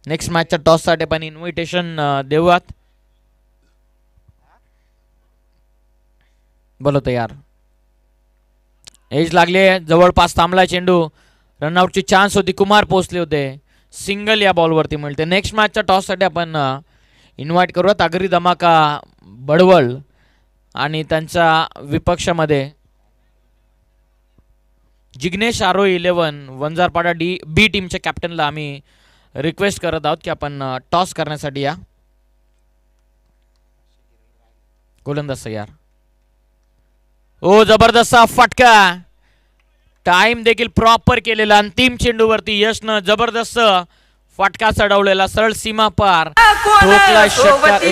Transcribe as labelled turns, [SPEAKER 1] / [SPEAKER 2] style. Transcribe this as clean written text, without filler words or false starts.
[SPEAKER 1] Next मॅचच्या टॉससाठी पण invitation देऊयात. बोलो तयार. एज लागले, जवळपास थांबला चेंडू. रनआउटची चान्स होती, कुमार पोहोचले होते. सिंगल या बॉलवरती मिळते. नेक्स्ट मॅचच्या टॉससाठी आपण इन्व्हाइट करूयात आगरी धमाका बडवळ आणि त्यांच्या विपक्षामध्ये जिग्नेश आरो 11 वंजारपाडा बी टीमच्या कॅप्टनला आम्ही रिक्वेस्ट करत आहोत की आपण टॉस करण्यासाठी या. गोलंदाज तयार. ओ जबरदस्त फटका. टाइम देखील प्रॉपर केलेला. अंतिम चेंडूवरती यशनं जबरदस्त फटका चढवलेला. सरळ सीमा पार ठोकला षटकार.